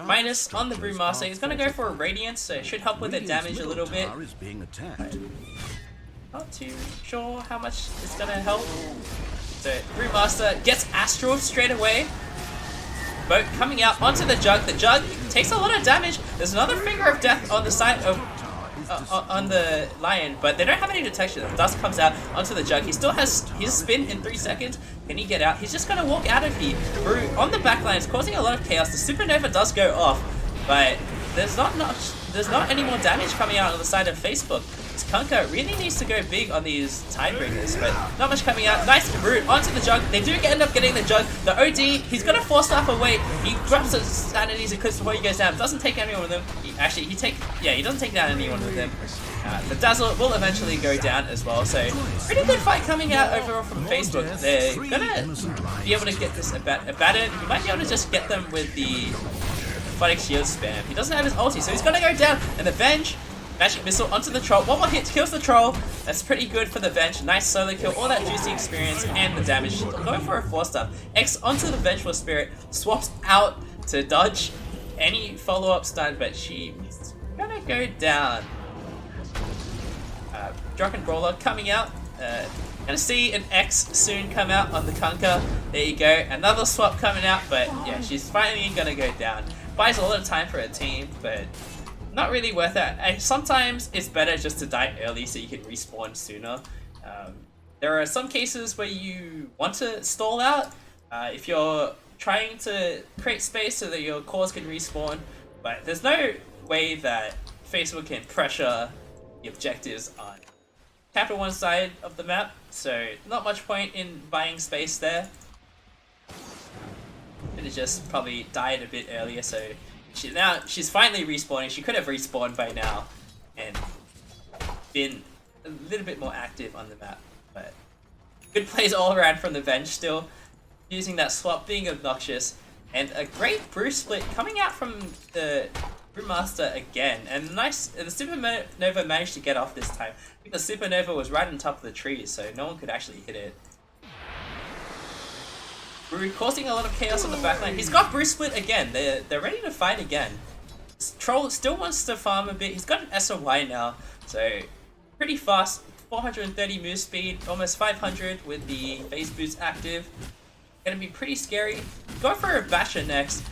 Minus on the Brewmaster, he's going to go for a Radiance, so it should help with the damage a little bit. Not too sure how much it's going to help. So Brewmaster gets Astral straight away. Boat coming out onto the Jug. The Jug takes a lot of damage. There's another Finger of Death on the side of on the Lion, but they don't have any detection. The dust comes out onto the Jug. He still has his spin in 3 seconds. Can he get out? He's just going to walk out of here. Brew on the back line is causing a lot of chaos. The Supernova does go off, but there's not any more damage coming out on the side of Facebook. This Kunka really needs to go big on these Tidebringers, but not much coming out. Nice root onto the Jug. They do end up getting the Jug. The OD, he's going to force stuff away. He grabs his sanities and clips before he goes down. Doesn't take anyone with him. He doesn't take down anyone with him. The Dazzle will eventually go down as well, so pretty good fight coming out overall from Facebook. They're going to be able to get this Abaddon. He might be able to just get them with the Photic Shield spam. He doesn't have his ulti, so he's going to go down. And the Venge, Magic Missile onto the Troll. One more hit kills the Troll. That's pretty good for the Venge. Nice solo kill, all that juicy experience and the damage. Going for a 4-star. X onto the Vengeful Spirit. Swaps out to dodge any follow-up stun, but she's going to go down. Draken Brawler coming out. Gonna see an X soon come out on the Kunkka. There you go. Another swap coming out, but yeah, she's finally gonna go down. Buys a lot of time for her team, but not really worth it. And sometimes it's better just to die early so you can respawn sooner. There are some cases where you want to stall out if you're trying to create space so that your cores can respawn, but there's no way that Facebook can pressure the objectives on Capital One side of the map, so not much point in buying space there. Could have just probably died a bit earlier, so she's finally respawning. She could have respawned by now and been a little bit more active on the map, but good plays all around from the bench still. Using that swap, being obnoxious, and a great brew split coming out from the Brewmaster again, and nice. The Supernova managed to get off this time. I think the Supernova was right on top of the trees, so no one could actually hit it. Brew causing a lot of chaos on the backline. He's got brew split again. They're ready to fight again. Troll still wants to farm a bit. He's got an SOY now, so pretty fast. 430 move speed, almost 500 with the phase boost active. Gonna be pretty scary. Go for a basher next.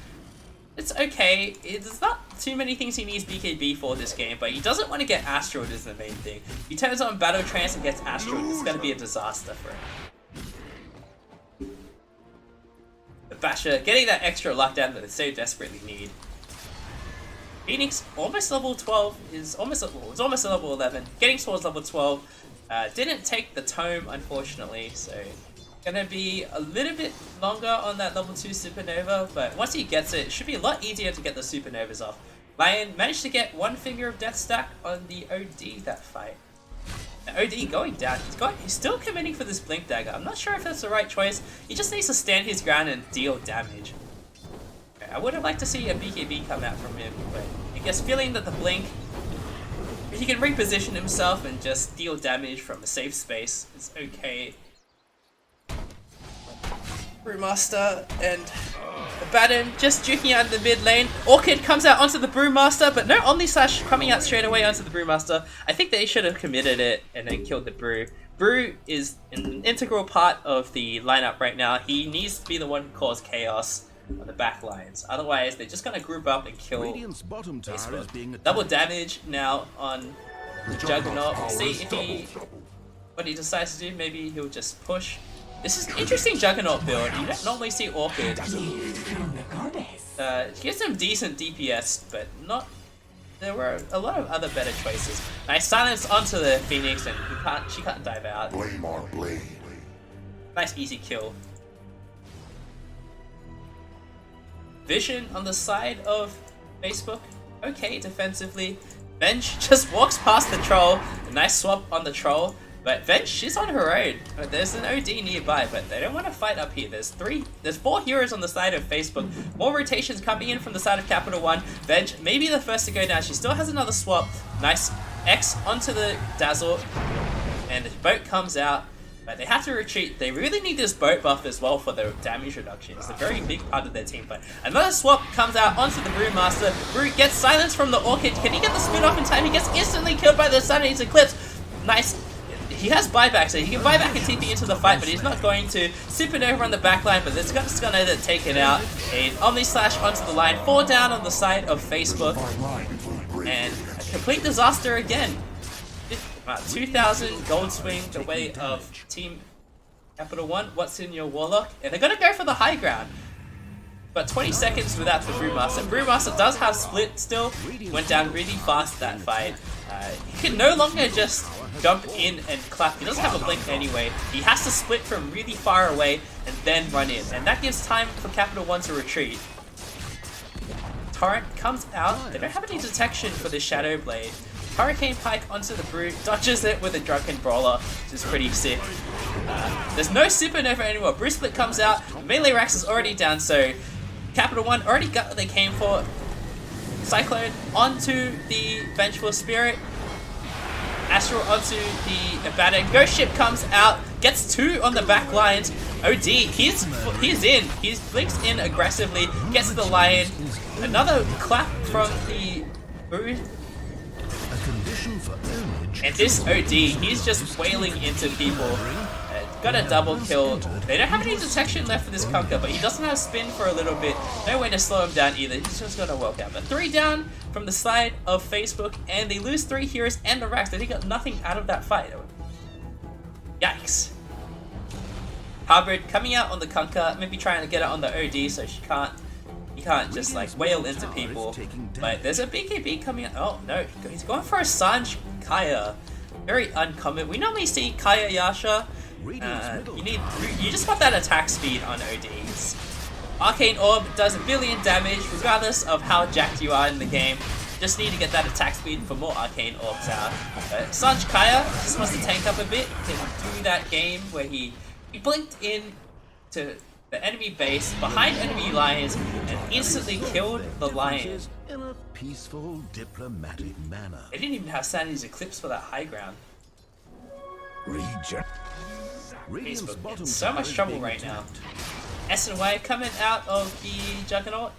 It's okay. There's not too many things he needs BKB for this game, but he doesn't want to get Astraled is the main thing. He turns on Battle Trance and gets Astraled. It's gonna be a disaster for him. The basher getting that extra lockdown that they so desperately need. Phoenix almost level 12 is almost a level 11. Getting towards level 12. Didn't take the tome unfortunately, so gonna be a little bit longer on that level 2 Supernova, but once he gets it, it should be a lot easier to get the Supernovas off. Lion managed to get one Finger of Death stack on the OD that fight. The OD going down. He's still committing for this Blink Dagger. I'm not sure if that's the right choice. He just needs to stand his ground and deal damage. I would have liked to see a BKB come out from him, but I guess feeling that the Blink, he can reposition himself and just deal damage from a safe space. It's okay. Brewmaster and the Batten just juking out in the mid lane. Orchid comes out onto the Brewmaster, but no Omni Slash coming out straight away onto the Brewmaster. I think they should have committed it and then killed the Brew. Brew is an integral part of the lineup right now. He needs to be the one who cause chaos on the back lines. Otherwise, they're just gonna group up and kill Facebook. Double damage now on the Juggernaut. We'll see if what he decides to do. Maybe he'll just push. This is an interesting Juggernaut build. You don't normally see Orchid. He gets some decent DPS, but not. There were a lot of other better choices. Nice silence onto the Phoenix, and she can't dive out. Nice easy kill. Vision on the side of Facebook. Okay, defensively. Bench just walks past the troll. A nice swap on the troll. But Vench, she's on her own. There's an OD nearby, but they don't want to fight up here. There's 4 heroes on the side of Facebook. More rotations coming in from the side of Capital One. Vench may be the first to go down. She still has another swap. Nice X onto the Dazzle. And the boat comes out. But they have to retreat. They really need this boat buff as well for the damage reduction. It's a very big part of their team play. Another swap comes out onto the Brewmaster. Brew gets silence from the Orchid. Can he get the spin off in time? He gets instantly killed by the Sunday's Eclipse. Nice. He has buyback, so he can buy back and TP into the fight, but he's not going to. Supernova on the backline, but it's just gonna take it out. An Omni Slash onto the line. 4 down on the side of Facebook. And a complete disaster again. About 2,000 gold swing the way of Team Capital One. What's in your Warlock? And they're gonna go for the high ground. But 20 seconds without the Brewmaster. Brewmaster does have split still. Went down really fast that fight. He can no longer just jump in and clap. He doesn't have a blink anyway. He has to split from really far away and then run in. And that gives time for Capital One to retreat. Torrent comes out. They don't have any detection for the Shadow Blade. Hurricane Pike onto the Brew, dodges it with a Drunken Brawler, which is pretty sick. There's no Supernova anymore. Brew Split comes out. Melee Rax is already down, so Capital One already got what they came for. Cyclone onto the Vengeful Spirit. Astral onto the Abaddon. Ghost Ship comes out, gets 2 on the back lines. OD, he's in. He blinks in aggressively, gets the Lion. Another clap from the Brew. And this OD, he's just wailing into people. got a double kill. They don't have any detection left for this Kunkka, but he doesn't have spin for a little bit. No way to slow him down either. He's just gonna walk out. But 3 down from the side of Facebook, and they lose 3 heroes and the racks. They got nothing out of that fight. Yikes. Hybrid coming out on the Kunkka, maybe trying to get it on the OD so you can't just like wail into people. But there's a BKB coming out. Oh no, he's going for a Sanj Kaya. Very uncommon. We normally see Kaya Yasha. You just want that attack speed on ODs. Arcane Orb does 1 billion damage regardless of how jacked you are in the game. Just need to get that attack speed for more Arcane Orbs out. Sanj Kaya just wants to tank up a bit. He can do that game where he blinked in to the enemy base behind enemy lions and instantly killed the lion. In a peaceful, diplomatic manner. They didn't even have Sanity's Eclipse for that high ground. Facebook in so much trouble right now. SNY coming out of the Juggernaut.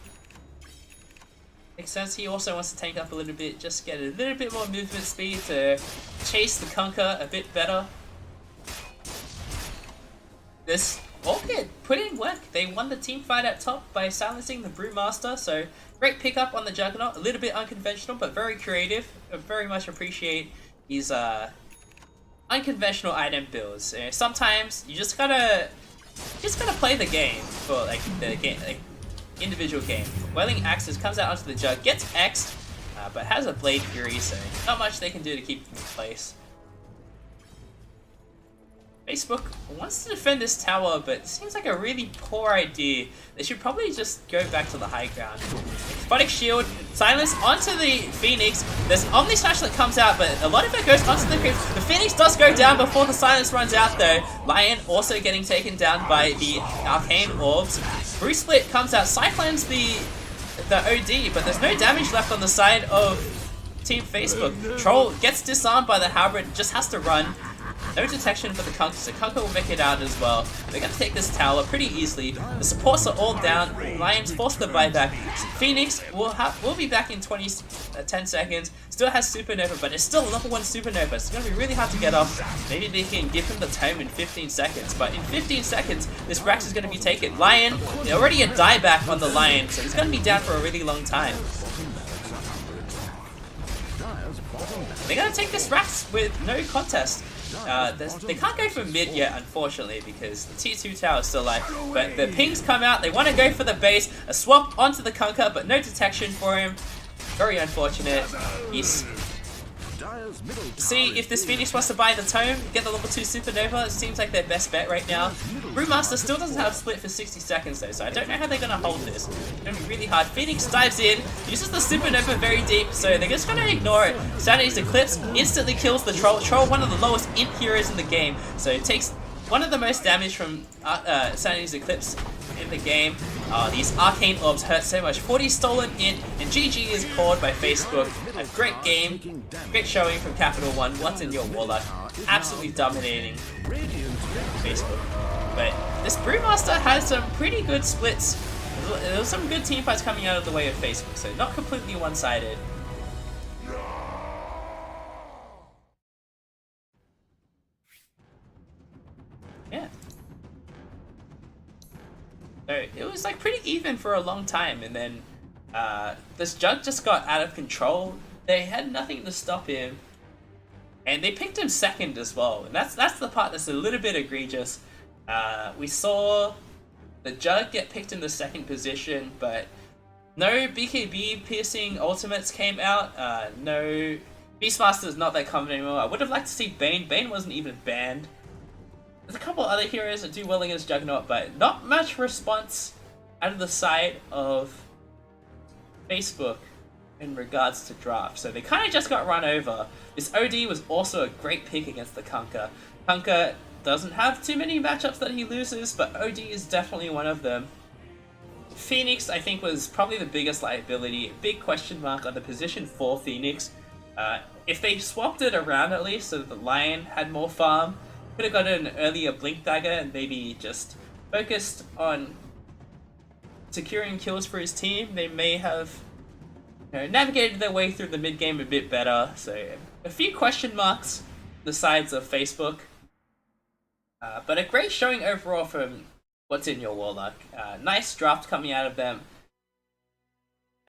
Makes sense. He also wants to tank up a little bit, just get a little bit more movement speed to chase the Kunkka a bit better. This Orchid put in work. They won the team fight at top by silencing the Brewmaster, so great pickup on the Juggernaut. A little bit unconventional, but very creative. I very much appreciate his unconventional item builds. Sometimes you just gotta play the game for like the game, like individual game. Welling Axes comes out onto the Jug, gets X'd, but has a Blade Fury, so not much they can do to keep him in place. Facebook wants to defend this tower, but it seems like a really poor idea. They should probably just go back to the high ground. Exotic Shield, silence onto the Phoenix. There's Omni Smash that comes out, but a lot of it goes onto the Crypt. The Phoenix does go down before the silence runs out though. Lion also getting taken down by the Arcane Orbs. Bruce Split comes out, Cyclones the OD, but there's no damage left on the side of Team Facebook. Troll gets disarmed by the Hybrid, just has to run. No detection for the Kunkka, so Kunkka will make it out as well. They're going to take this tower pretty easily. The supports are all down. Lions forced the buyback. Phoenix will be back in 10 seconds. Still has Supernova, but it's still a level 1 Supernova. So it's going to be really hard to get off. Maybe they can give him the tome in 15 seconds. But in 15 seconds, this Rax is going to be taken. Lion, already a dieback on the Lion, so he's going to be down for a really long time. They're going to take this Rax with no contest. They can't go for mid yet, unfortunately, because the T2 tower is still alive. But the pings come out, they want to go for the base, a swap onto the Kunkka, but no detection for him. Very unfortunate. He's... See if this Phoenix wants to buy the tome, get the level 2 Supernova. It seems like their best bet right now. Brewmaster still doesn't have split for 60 seconds though, so I don't know how they're going to hold this. It's going to be really hard. Phoenix dives in, uses the Supernova very deep, so they're just going to ignore it. Sanity's Eclipse instantly kills the Troll. Troll, one of the lowest int heroes in the game, so it takes one of the most damage from Sanity's Eclipse in the game. These Arcane Orbs hurt so much. 40 stolen int, and GG is called by Facebook. A great game, great showing from Capital One. What's in your Warlock? Absolutely dominating Facebook. But this Brewmaster has some pretty good splits. There was some good team fights coming out of the way of Facebook, so not completely one-sided. Yeah. So it was like pretty even for a long time, and then this Jug just got out of control. They had nothing to stop him, and they picked him second as well. And that's the part that's a little bit egregious. We saw the Jug get picked in the second position, but no BKB piercing ultimates came out. No Beastmaster is not that common anymore. I would have liked to see Bane. Bane wasn't even banned. There's a couple other heroes that do well against Juggernaut, but not much response out of the side of Facebook in regards to draft. So they kind of just got run over. This OD was also a great pick against the Kunkka. Kunkka doesn't have too many matchups that he loses, but OD is definitely one of them. Phoenix, I think, was probably the biggest liability. Big question mark on the position for Phoenix. If they swapped it around at least so that the Lion had more farm, could have gotten an earlier Blink Dagger and maybe just focused on securing kills for his team, they may have navigated their way through the mid game a bit better. So a few question marks the sides of Facebook. But a great showing overall from what's in your Warlock. Nice draft coming out of them.